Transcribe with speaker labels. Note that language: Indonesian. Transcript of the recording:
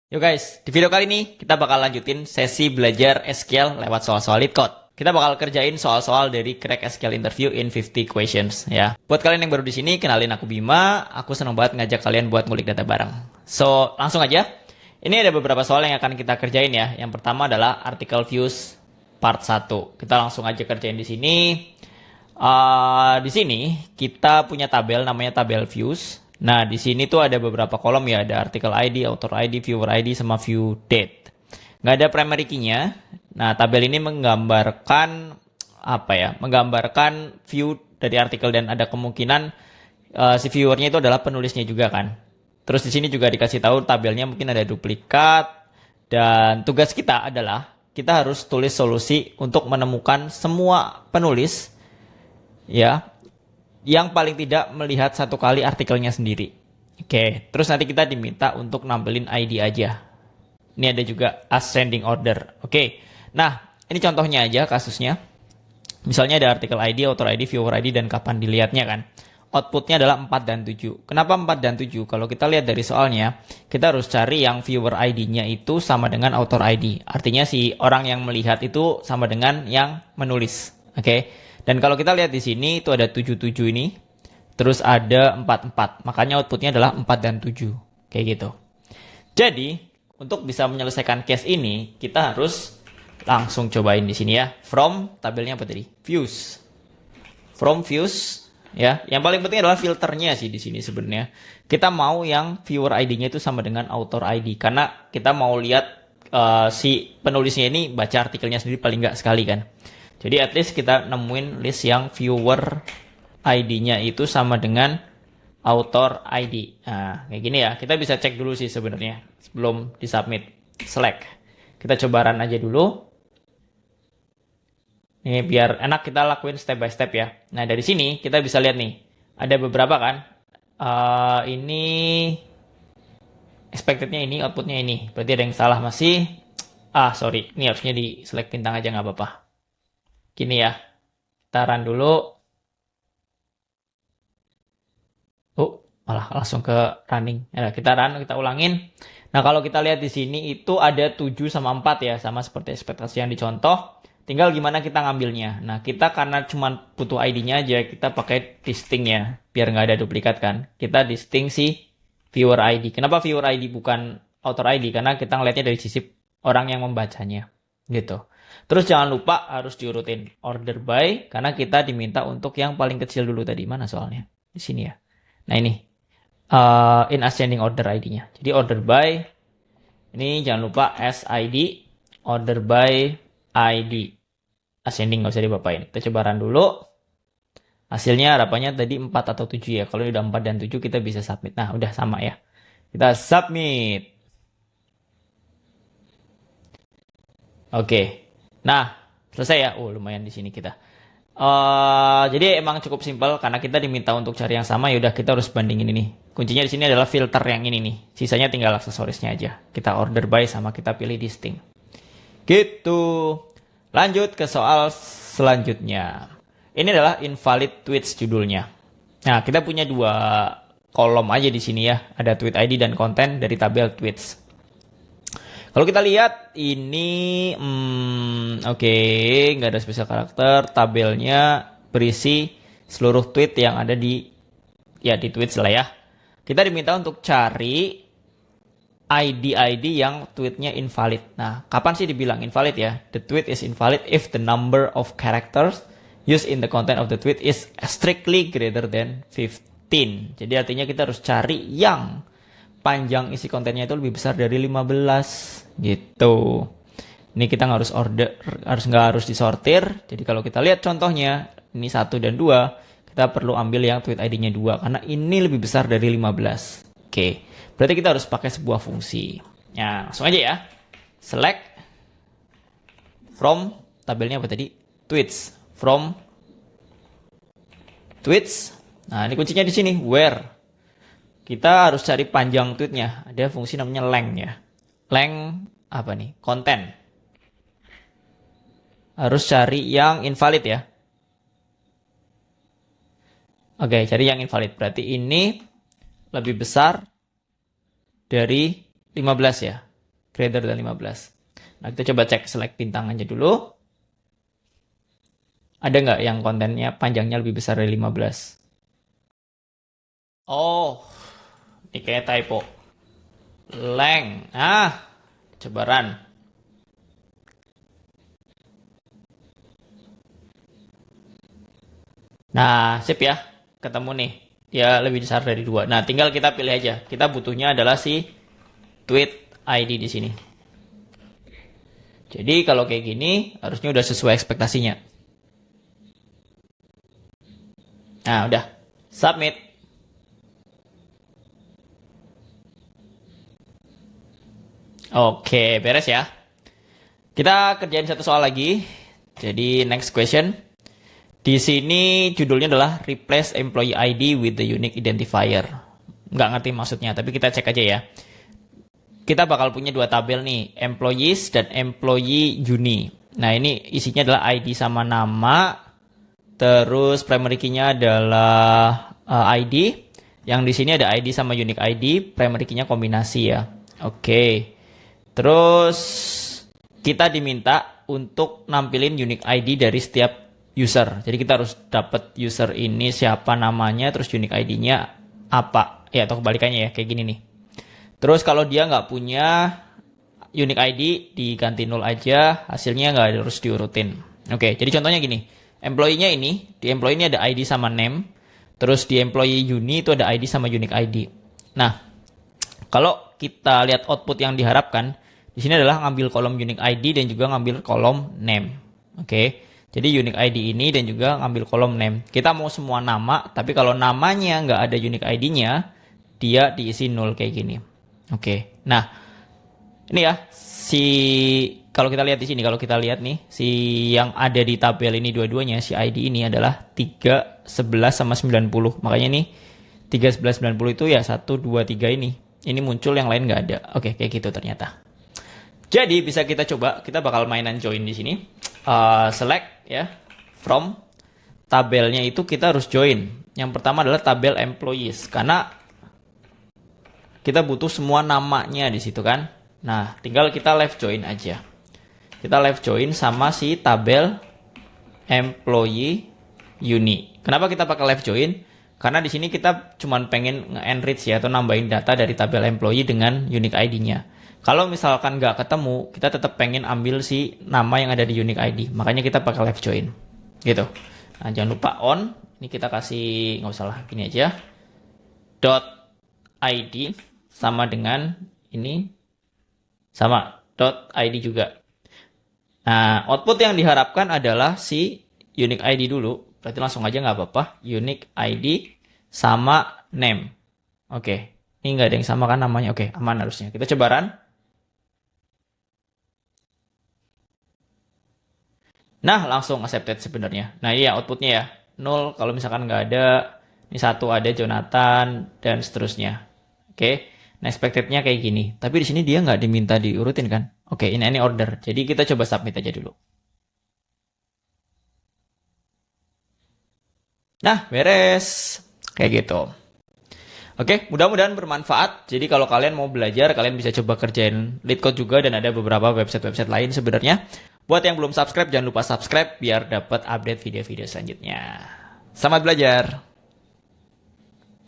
Speaker 1: Yuk guys, di video kali ini kita bakal lanjutin sesi belajar SQL lewat soal-soal LeetCode. Kita bakal kerjain soal-soal dari Crack SQL Interview in 50 Questions ya. Buat kalian yang baru di sini, kenalin aku Bima. Aku seneng banget ngajak kalian buat ngulik data bareng. So, langsung aja. Ini ada beberapa soal yang akan kita kerjain ya. Yang pertama adalah article views part 1. Kita langsung aja kerjain di sini. Di sini kita punya tabel namanya tabel views. Nah, di sini tuh ada beberapa kolom ya, ada article ID, author ID, viewer ID, sama view date. Nggak ada primary key-nya. Nah, tabel ini menggambarkan apa ya? Menggambarkan view dari artikel dan ada kemungkinan si viewernya itu adalah penulisnya juga kan. Terus di sini juga dikasih tahu tabelnya mungkin ada duplikat dan tugas kita adalah kita harus tulis solusi untuk menemukan semua penulis ya yang paling tidak melihat satu kali artikelnya sendiri. Oke, terus nanti kita diminta untuk nampilin ID aja. Ini ada juga ascending order. Oke, nah ini contohnya aja kasusnya. Misalnya ada artikel ID, author ID, viewer ID, dan kapan dilihatnya kan. Outputnya adalah 4 dan 7. Kenapa 4 dan 7? Kalau kita lihat dari soalnya, kita harus cari yang viewer ID-nya itu sama dengan author ID. Artinya si orang yang melihat itu sama dengan yang menulis. Oke. Dan kalau kita lihat di sini itu ada 77 ini, terus ada 44. Makanya outputnya adalah 4 dan 7. Kayak gitu. Jadi, untuk bisa menyelesaikan case ini, kita harus langsung cobain di sini ya. From tabelnya apa tadi? Views. From views ya. Yang paling penting adalah filternya sih di sini sebenarnya. Kita mau yang viewer ID-nya itu sama dengan author ID karena kita mau lihat si penulisnya ini baca artikelnya sendiri paling nggak sekali kan. Jadi at least kita nemuin list yang viewer ID-nya itu sama dengan author ID. Nah, kayak gini ya. Kita bisa cek dulu sih sebenarnya sebelum disubmit. Select. Kita coba run aja dulu. Ini biar enak kita lakuin step by step ya. Nah, dari sini kita bisa lihat nih. Ada beberapa kan. Ini expected-nya ini, output-nya ini. Berarti ada yang salah masih. Sorry. Ini harusnya di select bintang aja nggak apa-apa. Gini ya, kita run dulu. Malah langsung ke running. Ya, kita run, kita ulangin. Nah, kalau kita lihat di sini itu ada 7 sama 4 ya, sama seperti ekspektasi yang dicontoh. Tinggal gimana kita ngambilnya. Nah, kita karena cuma butuh ID-nya aja, kita pakai distinct ya, biar nggak ada duplikat kan. Kita distinct si viewer ID. Kenapa viewer ID bukan author ID? Karena kita ngelihatnya dari sisi orang yang membacanya. Gitu. Terus jangan lupa harus diurutin order by karena kita diminta untuk yang paling kecil dulu tadi. Mana soalnya? Di sini ya. Nah ini in ascending order ID-nya. Jadi order by ini jangan lupa SID order by ID. Ascending nggak usah dibapain. Kita coba run dulu. Hasilnya harapannya tadi 4 atau 7 ya. Kalau udah 4 dan 7 kita bisa submit. Nah udah sama ya. Kita submit. Oke. Nah, selesai ya. Lumayan di sini kita. Jadi emang cukup simpel karena kita diminta untuk cari yang sama. Yaudah kita harus bandingin ini. Kuncinya di sini adalah filter yang ini nih. Sisanya tinggal aksesorisnya aja. Kita order by sama kita pilih distinct. Gitu. Lanjut ke soal selanjutnya. Ini adalah invalid tweets judulnya. Nah, kita punya 2 kolom aja di sini ya. Ada tweet ID dan konten dari tabel tweets. Kalau kita lihat ini, oke, nggak ada spesial karakter. Tabelnya berisi seluruh tweet yang ada di tweets lah ya. Kita diminta untuk cari ID yang tweetnya invalid. Nah, kapan sih dibilang invalid ya? The tweet is invalid if the number of characters used in the content of the tweet is strictly greater than 15. Jadi artinya kita harus cari yang panjang isi kontennya itu lebih besar dari 15 gitu. Ini kita nggak harus disortir. Jadi kalau kita lihat contohnya ini 1 dan 2, kita perlu ambil yang tweet ID-nya 2 karena ini lebih besar dari 15. Oke. Berarti kita harus pakai sebuah fungsi. Nah, langsung aja ya. Select from tabelnya apa tadi? Tweets. From tweets. Nah, ini kuncinya di sini where. Kita harus cari panjang tweetnya. Ada fungsi namanya length ya. Length apa nih? Konten. Harus cari yang invalid ya. Oke, cari yang invalid. Berarti ini lebih besar dari 15 ya. greater than 15. Nah, kita coba cek select bintang aja dulu. Ada nggak yang kontennya panjangnya lebih besar dari 15? Oh, ini kayak typo. Length. Coba run. Nah, sip ya. Ketemu nih. Dia lebih besar dari 2. Nah, tinggal kita pilih aja. Kita butuhnya adalah si tweet ID di sini. Jadi kalau kayak gini harusnya udah sesuai ekspektasinya. Nah, udah. Submit. Oke, beres ya. Kita kerjain satu soal lagi. Jadi next question. Di sini judulnya adalah replace employee ID with the unique identifier. Nggak ngerti maksudnya, tapi kita cek aja ya. Kita bakal punya dua tabel nih, employees dan employee uni. Nah, ini isinya adalah ID sama nama, terus primary key-nya adalah ID. Yang di sini ada ID sama unique ID, primary key-nya kombinasi ya. Oke. Terus kita diminta untuk nampilin unique ID dari setiap user. Jadi kita harus dapat user ini siapa namanya, terus unique ID-nya apa. Ya, atau kebalikannya ya, kayak gini nih. Terus kalau dia nggak punya unique ID, diganti 0 aja, hasilnya nggak harus diurutin. Oke, jadi contohnya gini. Employee-nya ini, di employee ini ada ID sama name, terus di employee uni itu ada ID sama unique ID. Nah, kalau kita lihat output yang diharapkan, di sini adalah ngambil kolom unique ID dan juga ngambil kolom name. Oke. Jadi unique ID ini dan juga ngambil kolom name. Kita mau semua nama, tapi kalau namanya nggak ada unique ID-nya, dia diisi 0 kayak gini. Oke. Nah, ini ya, kalau kita lihat di sini, kalau kita lihat nih, si yang ada di tabel ini dua-duanya, si ID ini adalah 3, 11, sama 90. Makanya nih, 3, 11, 90 itu ya 1, 2, 3 ini. Ini muncul, yang lain nggak ada. Oke, kayak gitu ternyata. Jadi bisa kita coba, kita bakal mainan join di sini. Select ya, from tabelnya itu kita harus join. Yang pertama adalah tabel employees, karena kita butuh semua namanya di situ kan. Nah, tinggal kita left join aja. Kita left join sama si tabel employee uni. Kenapa kita pakai left join? Karena di sini kita cuma pengen nge-enrich ya, atau nambahin data dari tabel employee dengan unique ID-nya. Kalau misalkan nggak ketemu, kita tetap pengen ambil si nama yang ada di unique ID. Makanya kita pakai left join. Gitu. Nah, jangan lupa on. Ini kita kasih, nggak usah lah, gini aja. .id sama dengan ini. Sama. .id juga. Nah, output yang diharapkan adalah si unique ID dulu. Berarti langsung aja nggak apa-apa. Unique ID sama name. Oke. Ini nggak ada yang sama kan namanya. Oke, aman harusnya. Kita coba run. Nah, langsung accepted sebenarnya. Nah, iya outputnya ya. 0 kalau misalkan nggak ada. Ini 1 ada Jonathan dan seterusnya. Oke. Nah, expected-nya kayak gini. Tapi di sini dia nggak diminta diurutin kan. Oke, ini order. Jadi kita coba submit aja dulu. Nah, beres. Kayak gitu. Oke, mudah-mudahan bermanfaat. Jadi kalau kalian mau belajar, kalian bisa coba kerjain LeetCode juga, dan ada beberapa website-website lain sebenarnya. Buat yang belum subscribe, jangan lupa subscribe biar dapat update video-video selanjutnya. Selamat belajar!